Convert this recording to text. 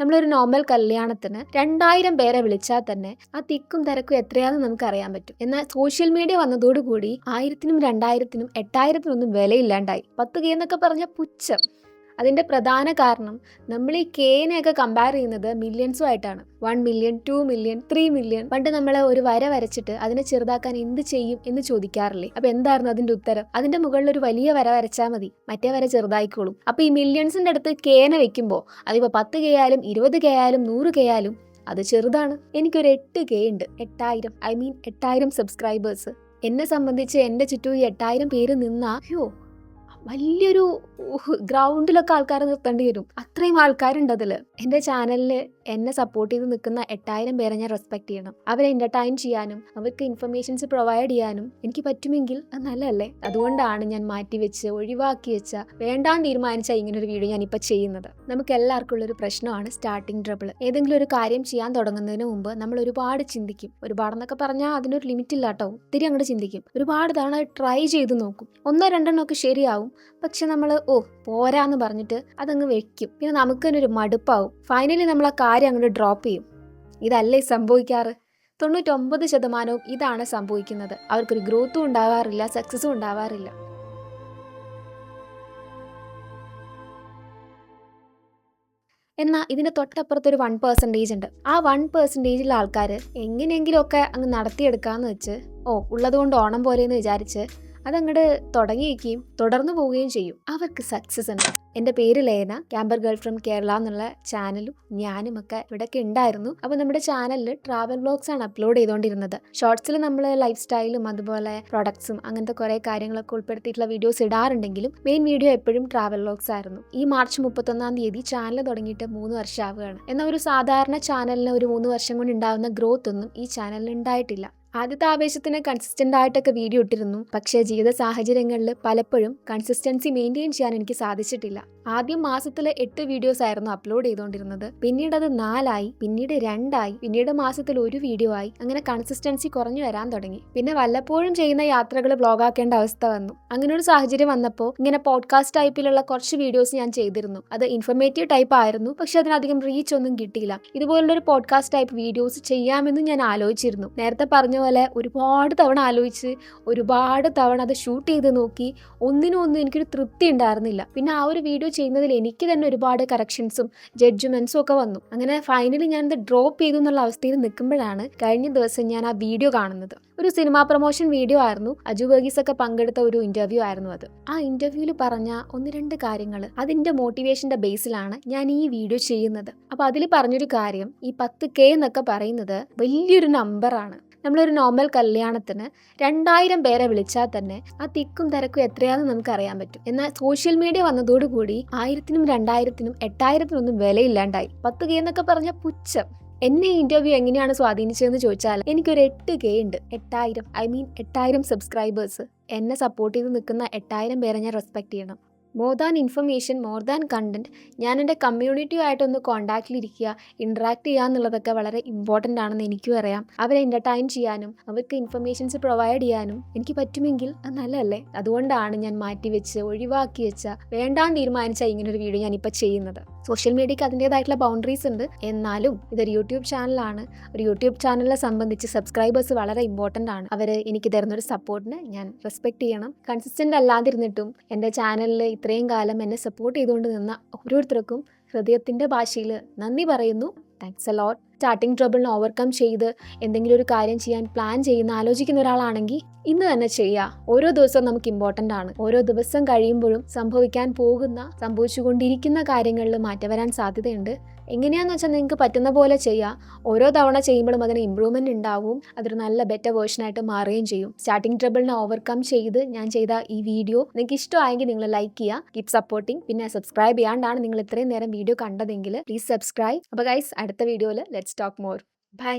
നമ്മളൊരു നോർമൽ കല്യാണത്തിന് 2000 പേരെ വിളിച്ചാൽ തന്നെ ആ തിക്കും തിരക്കും എത്രയാണെന്ന് നമുക്ക് അറിയാൻ പറ്റും. എന്നാൽ സോഷ്യൽ മീഡിയ വന്നതോടുകൂടി 1000-നും 2000-നും 8000-നും വിലയില്ലാണ്ടായി. 10K എന്നൊക്കെ പറഞ്ഞ പുച്ഛം. അതിൻ്റെ പ്രധാന കാരണം നമ്മൾ ഈ കേനെയൊക്കെ കമ്പയർ ചെയ്യുന്നത് മില്യൺസുമായിട്ടാണ്. 1 മില്യൺ, 2 മില്യൺ, 3 മില്യൺ. പണ്ട് നമ്മൾ ഒരു വര വരച്ചിട്ട് അതിനെ ചെറുതാക്കാൻ എന്ത് ചെയ്യും എന്ന് ചോദിക്കാറില്ലേ? അപ്പോൾ എന്തായിരുന്നു അതിൻ്റെ ഉത്തരം? അതിൻ്റെ മുകളിൽ ഒരു വലിയ വര വരച്ചാൽ മതി, മറ്റേ വര ചെറുതായിക്കോളും. അപ്പോൾ ഈ മില്യൺസിൻ്റെ അടുത്ത് കേനെ വെക്കുമ്പോൾ അതിപ്പോൾ 10K ആയാലും 20K ആയാലും 100K ആയാലും അത് ചെറുതാണ്. എനിക്കൊരു 8K ഉണ്ട്. 8000 സബ്സ്ക്രൈബേഴ്സ്. എന്നെ സംബന്ധിച്ച് എൻ്റെ ചുറ്റും ഈ 8000 പേര് നിന്നാ വലിയൊരു ഗ്രൗണ്ടിലൊക്കെ ആൾക്കാർ നിർത്തേണ്ടി വരും. അത്രയും ആൾക്കാരുണ്ട് അതിൽ. എൻ്റെ ചാനലിൽ എന്നെ സപ്പോർട്ട് ചെയ്ത് നിൽക്കുന്ന 8000 പേരെ ഞാൻ റെസ്പെക്ട് ചെയ്യണം. അവരെ എൻ്റർടൈൻ ചെയ്യാനും അവർക്ക് ഇൻഫർമേഷൻസ് പ്രൊവൈഡ് ചെയ്യാനും എനിക്ക് പറ്റുമെങ്കിൽ അത് നല്ലതല്ലേ? അതുകൊണ്ടാണ് ഞാൻ മാറ്റിവെച്ച് ഒഴിവാക്കി വെച്ച വേണ്ടാന്ന് തീരുമാനിച്ച ഇങ്ങനൊരു വീഡിയോ ഞാനിപ്പോൾ ചെയ്യുന്നത്. നമുക്ക് എല്ലാവർക്കും ഉള്ളൊരു പ്രശ്നമാണ് സ്റ്റാർട്ടിങ് ട്രബിൾ. ഏതെങ്കിലും ഒരു കാര്യം ചെയ്യാൻ തുടങ്ങുന്നതിന് മുമ്പ് നമ്മൾ ഒരുപാട് ചിന്തിക്കും. ഒരുപാടെന്നൊക്കെ പറഞ്ഞാൽ അതിനൊരു ലിമിറ്റ് ഇല്ല കേട്ടോ. ഒത്തിരി അങ്ങോട്ട് ചിന്തിക്കും. ഒരുപാട് തവണ ട്രൈ ചെയ്ത് നോക്കും. 1-2 ഒക്കെ ശരിയാവും. പക്ഷെ നമ്മൾ പോരാന്ന് പറഞ്ഞിട്ട് അതങ്ങ് വെക്കും. പിന്നെ നമുക്ക് തന്നെ ഒരു മടുപ്പാവും. ഫൈനലി നമ്മൾ ആ കാര്യം അങ്ങോട്ട് ഡ്രോപ്പ് ചെയ്യും. ഇതല്ലേ സംഭവിക്കാറ്? 99% ഇതാണ് സംഭവിക്കുന്നത്. അവർക്കൊരു ഗ്രോത്തും ഉണ്ടാവാറില്ല, സക്സസും ഉണ്ടാവാറില്ല. എന്നാൽ ഇതിൻ്റെ തൊട്ടപ്പുറത്തൊരു 1% ഉണ്ട്. ആ 1%ലെ ആൾക്കാർ എങ്ങനെയെങ്കിലുമൊക്കെ അങ്ങ് നടത്തിയെടുക്കാമെന്ന് വെച്ച് ഉള്ളതുകൊണ്ട് ഓണം പോലെയെന്ന് വിചാരിച്ച് അതങ്ങോട്ട് തുടങ്ങി വയ്ക്കുകയും തുടർന്നു പോവുകയും ചെയ്യും. അവർക്ക് സക്സസ് ഉണ്ട്. എൻ്റെ പേര് ലേന, ക്യാമ്പർ ഗേൾ ഫ്രം കേരള എന്നുള്ള ചാനലും ഞാനുമൊക്കെ ഇവിടെയൊക്കെ ഉണ്ടായിരുന്നു. അപ്പോൾ നമ്മുടെ ചാനലിൽ ട്രാവൽ വ്ലോഗ്സ് ആണ് അപ്ലോഡ് ചെയ്തുകൊണ്ടിരുന്നത്. ഷോർട്സിൽ നമ്മൾ ലൈഫ് സ്റ്റൈലും അതുപോലെ പ്രൊഡക്ട്സും അങ്ങനത്തെ കുറേ കാര്യങ്ങളൊക്കെ ഉൾപ്പെടുത്തിയിട്ടുള്ള വീഡിയോസ് ഇടാറുണ്ടെങ്കിലും മെയിൻ വീഡിയോ എപ്പോഴും ട്രാവൽ വ്ലോഗ്സ് ആയിരുന്നു. ഈ മാർച്ച് 31 ചാനൽ തുടങ്ങിയിട്ട് 3 വർഷം ആവുകയാണ്. എന്നാൽ ഒരു സാധാരണ ചാനലിന് ഒരു 3 വർഷം കൊണ്ട് ഉണ്ടാകുന്ന ഗ്രോത്ത് ഒന്നും ഈ ചാനലിന് ഉണ്ടായിട്ടില്ല. ആദ്യത്തെ ആവേശത്തിന് കൺസിസ്റ്റൻ്റ് ആയിട്ടൊക്കെ വീഡിയോ ഇട്ടിരുന്നു. പക്ഷേ ജീവിത സാഹചര്യങ്ങളിൽ പലപ്പോഴും കൺസിസ്റ്റൻസി മെയിൻറ്റെയിൻ ചെയ്യാൻ എനിക്ക് സാധിച്ചിട്ടില്ല. ആദ്യം മാസത്തിൽ 8 വീഡിയോസ് ആയിരുന്നു അപ്ലോഡ് ചെയ്തുകൊണ്ടിരുന്നത്. പിന്നീട് അത് 4 ആയി, പിന്നീട് 2 ആയി, പിന്നീട് മാസത്തിൽ 1 വീഡിയോ ആയി. അങ്ങനെ കൺസിസ്റ്റൻസി കുറഞ്ഞു വരാൻ തുടങ്ങി. പിന്നെ വല്ലപ്പോഴും ചെയ്യുന്ന യാത്രകൾ വ്ലോഗാക്കേണ്ട അവസ്ഥ വന്നു. അങ്ങനെ ഒരു സാഹചര്യം വന്നപ്പോൾ ഇങ്ങനെ പോഡ്കാസ്റ്റ് ടൈപ്പിലുള്ള കുറച്ച് വീഡിയോസ് ഞാൻ ചെയ്തിരുന്നു. അത് ഇൻഫർമേറ്റീവ് ടൈപ്പ് ആയിരുന്നു. പക്ഷെ അതിനധികം റീച്ച് ഒന്നും കിട്ടിയില്ല. ഇതുപോലുള്ളൊരു പോഡ്കാസ്റ്റ് ടൈപ്പ് വീഡിയോസ് ചെയ്യാമെന്ന് ഞാൻ ആലോചിച്ചിരുന്നു. നേരത്തെ പറഞ്ഞ പോലെ ഒരുപാട് തവണ ആലോചിച്ച് ഒരുപാട് തവണ അത് ഷൂട്ട് ചെയ്ത് നോക്കി ഒന്നിനും എനിക്കൊരു തൃപ്തി ഉണ്ടായിരുന്നില്ല. പിന്നെ ആ ഒരു വീഡിയോ ചെയ്യുന്നതിൽ എനിക്ക് തന്നെ ഒരുപാട് കറക്ഷൻസും ജഡ്ജ്മെന്റ്സും ഒക്കെ വന്നു. അങ്ങനെ ഫൈനലി ഞാനത് ഡ്രോപ്പ് ചെയ്തു എന്നുള്ള അവസ്ഥയിൽ നിൽക്കുമ്പോഴാണ് കഴിഞ്ഞ ദിവസം ഞാൻ ആ വീഡിയോ കാണുന്നത്. ഒരു സിനിമാ പ്രൊമോഷൻ വീഡിയോ ആയിരുന്നു. അജു വർഗീസ് ഒക്കെ പങ്കെടുത്ത ഒരു ഇന്റർവ്യൂ ആയിരുന്നു അത്. ആ ഇന്റർവ്യൂവിൽ പറഞ്ഞ 1-2 കാര്യങ്ങൾ അതിന്റെ മോട്ടിവേഷന്റെ ബേസിലാണ് ഞാൻ ഈ വീഡിയോ ചെയ്യുന്നത്. അപ്പൊ അതിൽ പറഞ്ഞൊരു കാര്യം, ഈ 10K എന്നൊക്കെ പറയുന്നത് വലിയൊരു നമ്പറാണ്. നമ്മളൊരു നോർമൽ കല്യാണത്തിന് 2000 പേരെ വിളിച്ചാൽ തന്നെ ആ തിക്കും തിരക്കും എത്രയാണെന്ന് നമുക്ക് അറിയാൻ പറ്റും. എന്നാൽ സോഷ്യൽ മീഡിയ വന്നതോടുകൂടി 1000-നും 2000-നും 8000-നൊന്നും വിലയില്ലാണ്ടായി. 10K എന്നൊക്കെ പറഞ്ഞ പുച്ഛം. എന്നെ ഈ ഇന്റർവ്യൂ എങ്ങനെയാണ് സ്വാധീനിച്ചതെന്ന് ചോദിച്ചാൽ എനിക്കൊരു 8K ഉണ്ട്. 8000 സബ്സ്ക്രൈബേഴ്സ്. എന്നെ സപ്പോർട്ട് ചെയ്ത് നിൽക്കുന്ന 8000 പേരെ ഞാൻ റെസ്പെക്ട് ചെയ്യണം. More than information, more than content, ഞാൻ എൻ്റെ കമ്മ്യൂണിറ്റിയുമായിട്ടൊന്ന് കോൺടാക്റ്റിലിരിക്കുക, ഇൻട്രാക്ട് ചെയ്യുക എന്നുള്ളതൊക്കെ വളരെ ഇമ്പോർട്ടൻ്റ് ആണെന്ന് എനിക്കും അറിയാം. അവരെ എൻ്റർടൈൻ ചെയ്യാനും അവർക്ക് ഇൻഫർമേഷൻസ് പ്രൊവൈഡ് ചെയ്യാനും എനിക്ക് പറ്റുമെങ്കിൽ അത് നല്ലതല്ലേ? അതുകൊണ്ടാണ് ഞാൻ മാറ്റിവെച്ച് ഒഴിവാക്കി വെച്ച വേണ്ടാന്ന് തീരുമാനിച്ച ഇങ്ങനൊരു വീഡിയോ ഞാനിപ്പോൾ ചെയ്യുന്നത്. സോഷ്യൽ മീഡിയയ്ക്ക് അതിൻ്റേതായിട്ടുള്ള ബൗണ്ടറീസ് ഉണ്ട്. എന്നാലും ഇതൊരു യൂട്യൂബ് ചാനലാണ്. ഒരു യൂട്യൂബ് ചാനലിനെ സംബന്ധിച്ച് സബ്സ്ക്രൈബേഴ്സ് വളരെ ഇമ്പോർട്ടൻ്റ് ആണ്. അവർ എനിക്ക് തരുന്നൊരു സപ്പോർട്ടിന് ഞാൻ റെസ്പെക്ട് ചെയ്യണം. കൺസിസ്റ്റൻ്റ് അല്ലാതിരുന്നിട്ടും എൻ്റെ ചാനലിൽ ഇത്രയും കാലം എന്നെ സപ്പോർട്ട് ചെയ്തുകൊണ്ട് നിന്ന ഓരോരുത്തർക്കും ഹൃദയത്തിൻ്റെ ഭാഷയിൽ നന്ദി പറയുന്നു. Thanks a lot. സ്റ്റാർട്ടിങ് ട്രബിളിനെ ഓവർകം ചെയ്ത് എന്തെങ്കിലും ഒരു കാര്യം ചെയ്യാൻ പ്ലാൻ ചെയ്യുന്ന ആലോചിക്കുന്ന ഒരാളാണെങ്കിൽ ഇന്ന് തന്നെ ചെയ്യുക. ഓരോ ദിവസവും നമുക്ക് ഇമ്പോർട്ടൻ്റ് ആണ്. ഓരോ ദിവസം കഴിയുമ്പോഴും സംഭവിച്ചുകൊണ്ടിരിക്കുന്ന കാര്യങ്ങളിൽ മാറ്റം വരാൻ സാധ്യതയുണ്ട്. എങ്ങനെയാണെന്ന് വെച്ചാൽ നിങ്ങൾക്ക് പറ്റുന്ന പോലെ ചെയ്യുക. ഓരോ തവണ ചെയ്യുമ്പോഴും അതിന് ഇമ്പ്രൂവ്മെൻറ്റ് ഉണ്ടാവും. അതൊരു നല്ല ബെറ്റർ വേർഷനായിട്ട് മാറുകയും ചെയ്യും. സ്റ്റാർട്ടിങ് ട്രബിളിനെ ഓവർകം ചെയ്ത് ഞാൻ ചെയ്ത ഈ വീഡിയോ നിങ്ങൾക്ക് ഇഷ്ടമായെങ്കിൽ നിങ്ങൾ ലൈക്ക് ചെയ്യുക, കീപ് സപ്പോർട്ടിങ്. പിന്നെ സബ്സ്ക്രൈബ് ചെയ്യാണ്ടാണ് നിങ്ങൾ ഇത്രയും നേരം വീഡിയോ കണ്ടതെങ്കിൽ പ്ലീസ് സബ്സ്ക്രൈബ്. അപ്പോൾ ഗൈസ്, അടുത്ത വീഡിയോയിൽ ലെറ്റ്സ് ടോക്ക് മോർ. ബൈ.